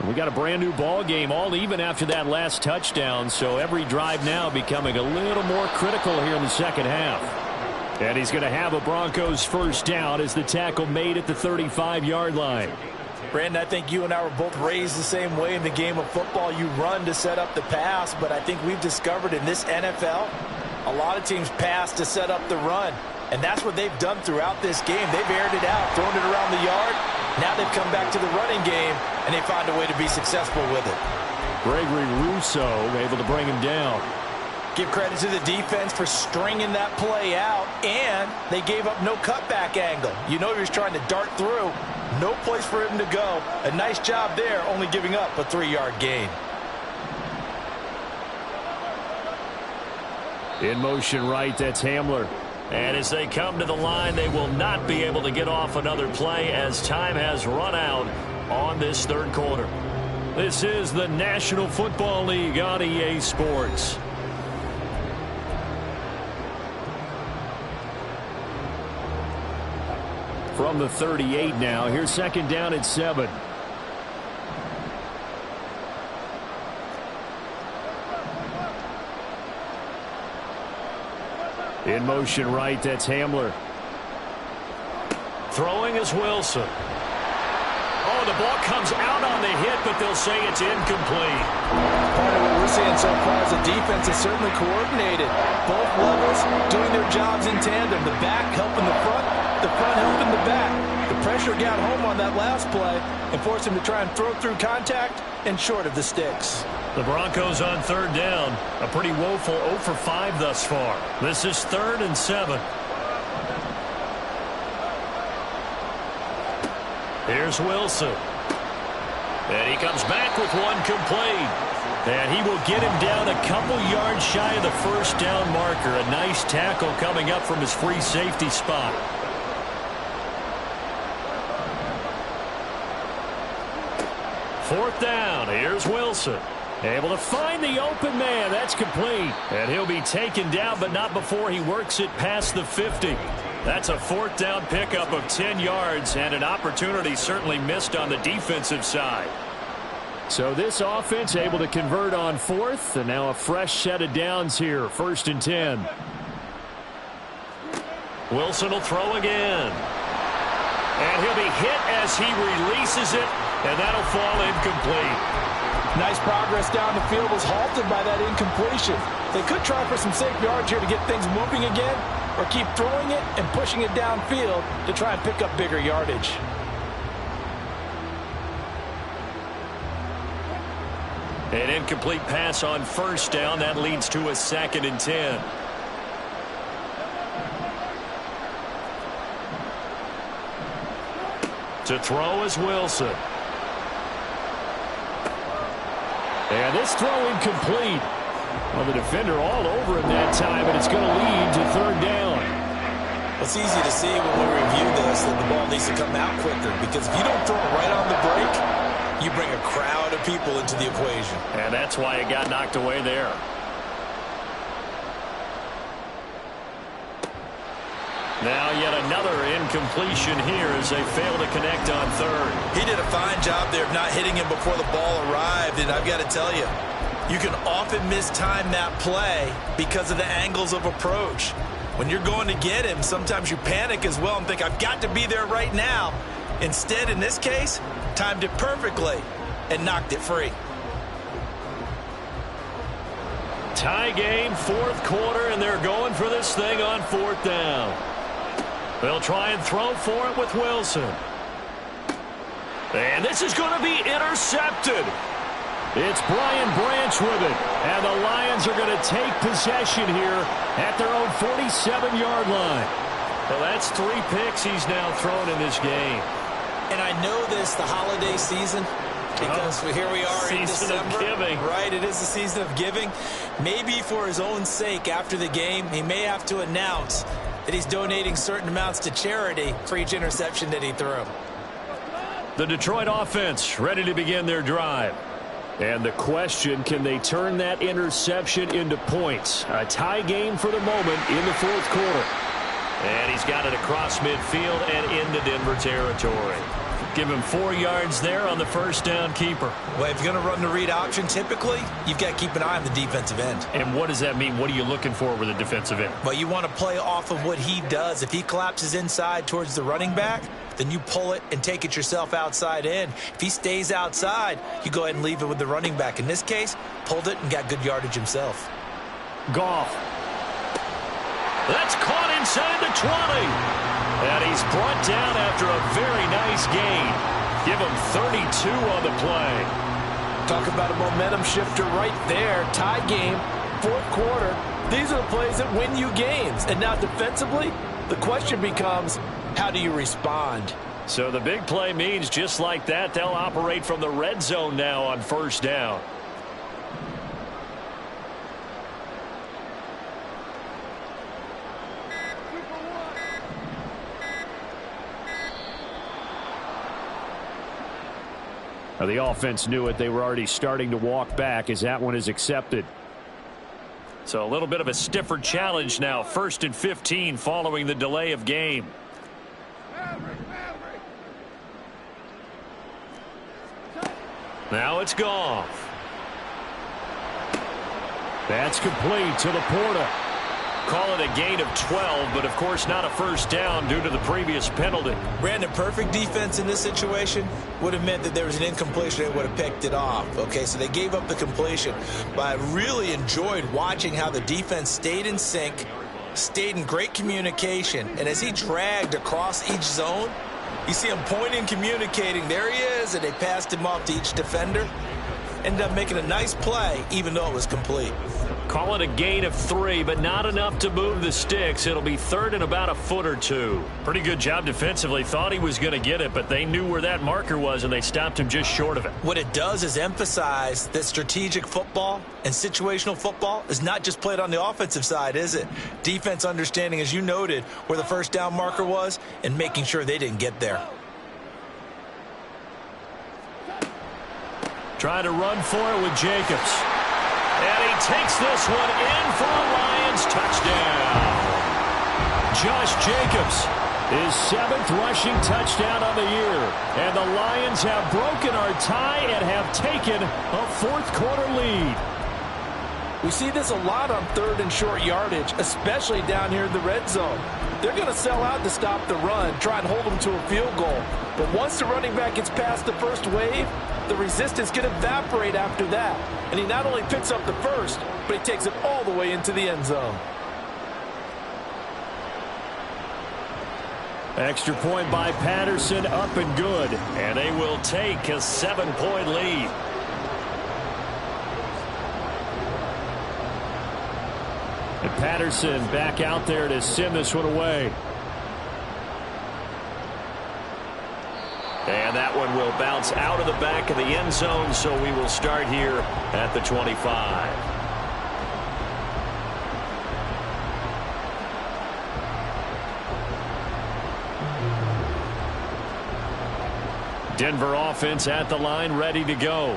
We got a brand new ball game, all even after that last touchdown, so every drive now becoming a little more critical here in the second half. And he's going to have a Broncos first down as the tackle made at the 35-yard line. Brandon, I think you and I were both raised the same way in the game of football. You run to set up the pass, but I think we've discovered in this NFL, a lot of teams pass to set up the run. And that's what they've done throughout this game. They've aired it out, thrown it around the yard. Now they've come back to the running game, and they find a way to be successful with it. Gregory Rousseau able to bring him down. Give credit to the defense for stringing that play out, and they gave up no cutback angle. You know he was trying to dart through. No place for him to go. A nice job there, only giving up a 3-yard gain. In motion right, that's Hamler. And as they come to the line, they will not be able to get off another play as time has run out on this third quarter. This is the National Football League on EA Sports. From the 38 now, here's second down at 7. In motion right, that's Hamler. Throwing is Wilson. Oh, the ball comes out on the hit, but they'll say it's incomplete. Part of what we're seeing so far is the defense is certainly coordinated. Both levels doing their jobs in tandem. The back helping the front helping the back. The pressure got home on that last play and forced him to try and throw through contact and short of the sticks. The Broncos on third down. A pretty woeful 0 for 5 thus far. This is 3rd and 7. Here's Wilson. And he comes back with one complete. And he will get him down a couple yards shy of the first down marker. A nice tackle coming up from his free safety spot. Fourth down. Here's Wilson. Able to find the open man. That's complete. And he'll be taken down, but not before he works it past the 50. That's a 4th down pickup of 10 yards, and an opportunity certainly missed on the defensive side. So this offense able to convert on 4th, and now a fresh set of downs here. 1st and 10. Wilson will throw again. And he'll be hit as he releases it, and that'll fall incomplete. Nice progress down the field was halted by that incompletion. They could try for some safe yards here to get things moving again, or keep throwing it and pushing it downfield to try and pick up bigger yardage. An incomplete pass on 1st down. That leads to a 2nd and 10. To throw is Wilson. And this throw incomplete. Well, the defender all over him that time, and it's going to lead to 3rd down. It's easy to see when we review this that the ball needs to come out quicker, because if you don't throw it right on the break, you bring a crowd of people into the equation. And that's why it got knocked away there. Now yet another incompletion here as they fail to connect on 3rd. He did a fine job there of not hitting him before the ball arrived, and I've got to tell you, you can often mistime that play because of the angles of approach. When you're going to get him, sometimes you panic as well and think, I've got to be there right now. Instead, in this case, timed it perfectly. and knocked it free. Tie game, fourth quarter, and they're going for this thing on fourth down. They'll try and throw for it with Wilson. And this is going to be intercepted. It's Brian Branch with it. And the Lions are going to take possession here at their own 47-yard line. Well, that's 3 picks he's now thrown in this game. And I know this, the holiday season, because here we are in December. Season of giving. Right, it is the season of giving. Maybe for his own sake, after the game, he may have to announce that he's donating certain amounts to charity for each interception that he threw. The Detroit offense ready to begin their drive. And the question, can they turn that interception into points? A tie game for the moment in the fourth quarter. And he's got it across midfield and into Denver territory. Give him 4 yards there on the first down keeper. Well, if you're going to run the read option, typically, you've got to keep an eye on the defensive end. And what does that mean? What are you looking for with a defensive end? Well, you want to play off of what he does. If he collapses inside towards the running back, then you pull it and take it yourself outside in. If he stays outside, you go ahead and leave it with the running back. In this case, pulled it and got good yardage himself. Goff. That's caught inside the 20. And he's brought down after a very nice gain. Give him 32 on the play. Talk about a momentum shifter right there. Tie game, fourth quarter. These are the plays that win you games. And now defensively, the question becomes, how do you respond? So the big play means just like that, they'll operate from the red zone now on first down. Now the offense knew it. They were already starting to walk back as that one is accepted. So a little bit of a stiffer challenge now. 1st and 15 following the delay of game. Now it's Goff. That's complete to Laporta. Call it a gain of 12, but of course not a first down due to the previous penalty. Brandon, perfect defense in this situation would have meant that there was an incompletion. They would have picked it off. Okay, so they gave up the completion. But I really enjoyed watching how the defense stayed in sync, stayed in great communication. And as he dragged across each zone, you see him pointing, communicating. There he is, and they passed him off to each defender. Ended up making a nice play, even though it was complete. Call it a gain of 3, but not enough to move the sticks. It'll be 3rd and about a foot or 2. Pretty good job defensively. Thought he was going to get it, but they knew where that marker was, and they stopped him just short of it. What it does is emphasize that strategic football and situational football is not just played on the offensive side, is it? Defense understanding, as you noted, where the first down marker was and making sure they didn't get there. Trying to run for it with Jacobs. And he takes this one in for a Lions touchdown. Josh Jacobs, his 7th rushing touchdown on the year. And the Lions have broken our tie and have taken a fourth quarter lead. We see this a lot on 3rd and short yardage, especially down here in the red zone. They're going to sell out to stop the run, try and hold them to a field goal. But once the running back gets past the first wave, the resistance can evaporate after that. And he not only picks up the first, but he takes it all the way into the end zone. Extra point by Patterson, up and good. And they will take a 7-point lead. And Patterson back out there to send this one away. And that one will bounce out of the back of the end zone, so we will start here at the 25. Denver offense at the line, ready to go.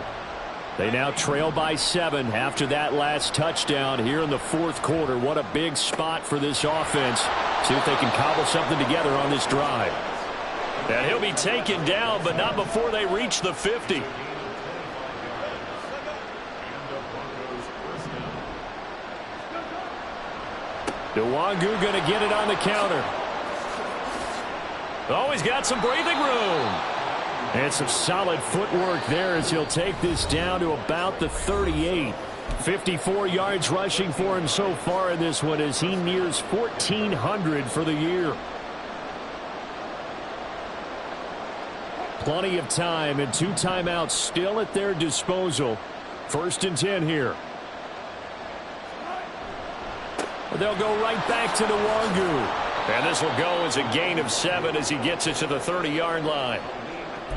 They now trail by 7 after that last touchdown here in the fourth quarter. What a big spot for this offense. See if they can cobble something together on this drive. And he'll be taken down, but not before they reach the 50. Nwangu going to get it on the counter. Oh, he's got some breathing room. And some solid footwork there as he'll take this down to about the 38. 54 yards rushing for him so far in this one as he nears 1,400 for the year. Plenty of time and 2 timeouts still at their disposal. 1st and 10 here. They'll go right back to Nwangu. And this will go as a gain of 7 as he gets it to the 30-yard line.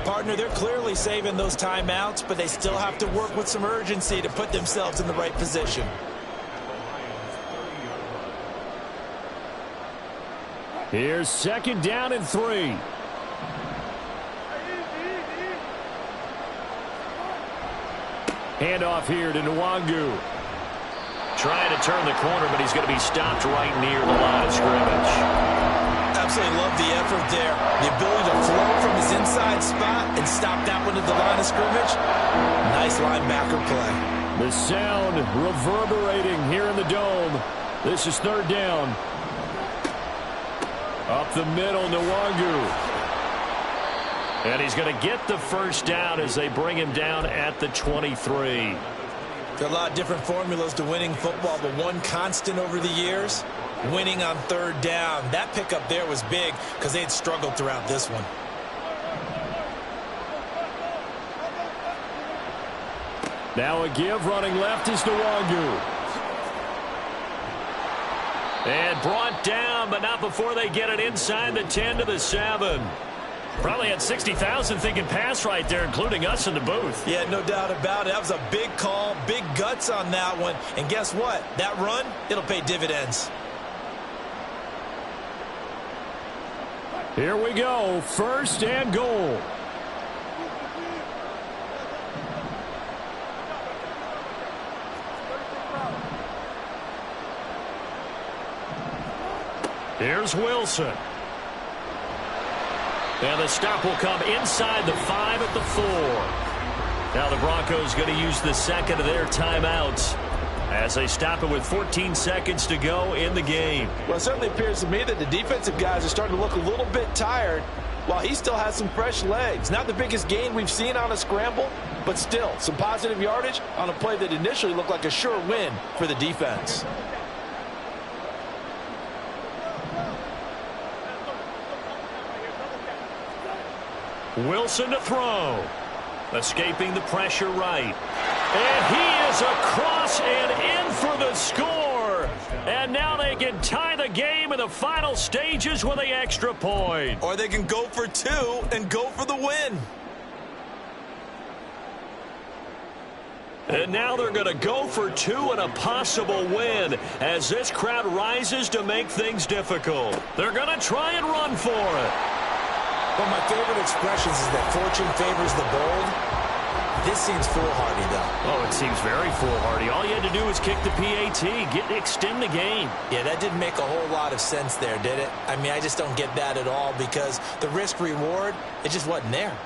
Partner, they're clearly saving those timeouts, but they still have to work with some urgency to put themselves in the right position. Here's 2nd down and 3. Handoff here to Nwangu. Trying to turn the corner, but he's going to be stopped right near the line of scrimmage. Absolutely love the effort there. The ability to flow from his inside spot and stop that one at the line of scrimmage. Nice linebacker play. The sound reverberating here in the dome. This is 3rd down. Up the middle, Nwangu. And he's going to get the 1st down as they bring him down at the 23. There are a lot of different formulas to winning football, but one constant over the years, winning on 3rd down. That pickup there was big because they had struggled throughout this one. Now a give running left is Nwangu. And brought down, but not before they get it inside the 10 to the 7. Probably had 60,000 thinking pass right there, including us in the booth. Yeah, no doubt about it. That was a big call, big guts on that one. And guess what? That run, it'll pay dividends. Here we go. 1st and goal. Here's Wilson. And the stop will come inside the 5 at the 4. Now the Broncos going to use the 2nd of their timeouts as they stop it with 14 seconds to go in the game. Well, it certainly appears to me that the defensive guys are starting to look a little bit tired while he still has some fresh legs. Not the biggest gain we've seen on a scramble, but still some positive yardage on a play that initially looked like a sure win for the defense. Wilson to throw. Escaping the pressure right. And he is across and in for the score. And now they can tie the game in the final stages with the extra point. Or they can go for 2 and go for the win. And now they're going to go for 2 and a possible win as this crowd rises to make things difficult. They're going to try and run for it. One of my favorite expressions is that fortune favors the bold. This seems foolhardy, though. Oh, it seems very foolhardy. All you had to do was kick the PAT, extend the game. Yeah, that didn't make a whole lot of sense there, did it? I mean, I just don't get that at all because the risk-reward, it just wasn't there.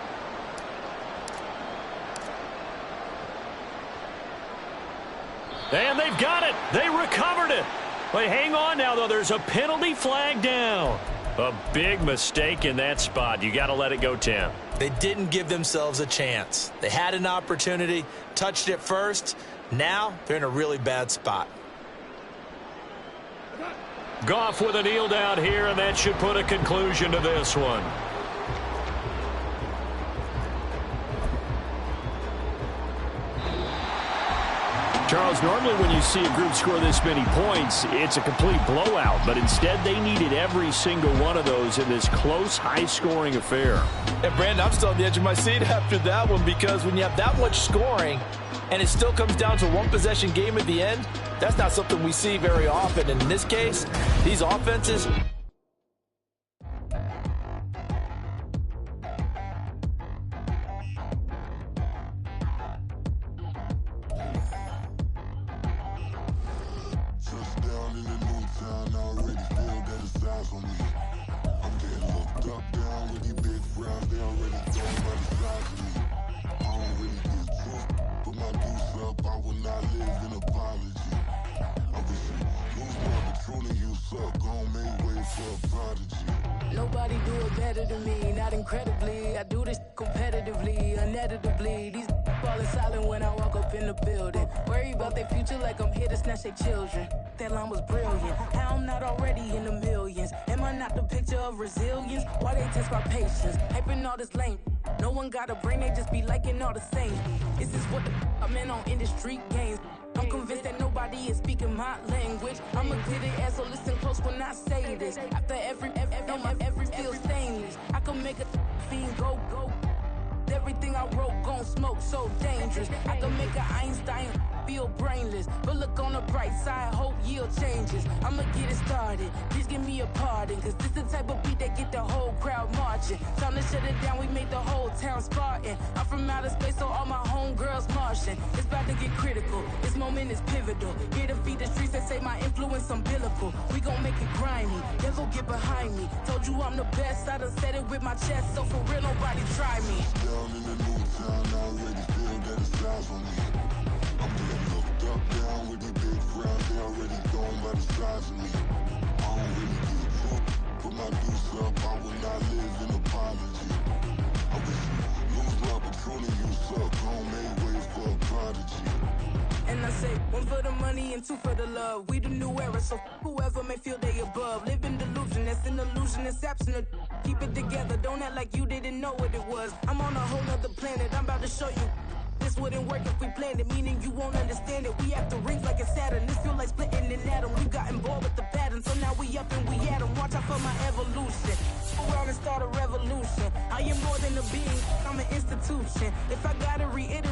And they've got it. They recovered it. But hang on now, though. There's a penalty flag down. A big mistake in that spot. You got to let it go 10. They didn't give themselves a chance. They had an opportunity, touched it first. Now they're in a really bad spot. Goff with a kneel down here, and that should put a conclusion to this one. Charles, normally when you see a group score this many points, it's a complete blowout. But instead, they needed every single one of those in this close, high-scoring affair. And, Brandon, I'm still on the edge of my seat after that one because when you have that much scoring and it still comes down to a one-possession game at the end, that's not something we see very often. And in this case, these offenses... Nobody do it better than me, not incredibly. I do this competitively, uneditably. These falling silent when I walk up in the building. Worry about their future like I'm here to snatch their children. That line was brilliant. How I'm not already in the millions? Am I not the picture of resilience? Why they test my patience? Hyping all this lame. No one got a brain, they just be liking all the same. This is what the I'm in on industry games. I'm convinced that nobody is speaking my language. I'm a good ass, so listen close when I say this. After every feel stainless. I can make a fiend go. Everything I wrote gon' smoke, so dangerous. I can make an Einstein feel brainless. But look on the bright side, hope yield changes. I'ma get it started, please give me a pardon. Cause this the type of beat that get the whole crowd marching. Time to shut it down, we made the whole town Spartan. I'm from outer space, so all my homegirls Martian. It's about to get critical, this moment is pivotal. Here to feed the streets that say my influence umbilical. We gon' make it grimy, never get behind me. Told you I'm the best, I done said it with my chest. So for real, nobody try me. Down in the new town, I already feel that it's eyes on me. I'm getting looked up, down with the big frown. They already gone by the size of me. I don't really give a fuck. Put my deuce up, I will not live in apology. I wish you lose the opportunity, you suck. Homemade ways for a prodigy. And I say, one for the money and two for the love. We the new era, so whoever may feel they above. Live in delusion, that's an illusion, it's absent. Keep it together, don't act like you didn't know what it was. I'm on a whole nother planet, I'm about to show you. This wouldn't work if we planned it, meaning you won't understand it. We have to rings like a Saturn, this feel like splitting an atom. We got involved with the pattern, so now we up and we at 'em. Watch out for my evolution. Go around and start a revolution. I am more than a being, I'm an institution. If I gotta reiterate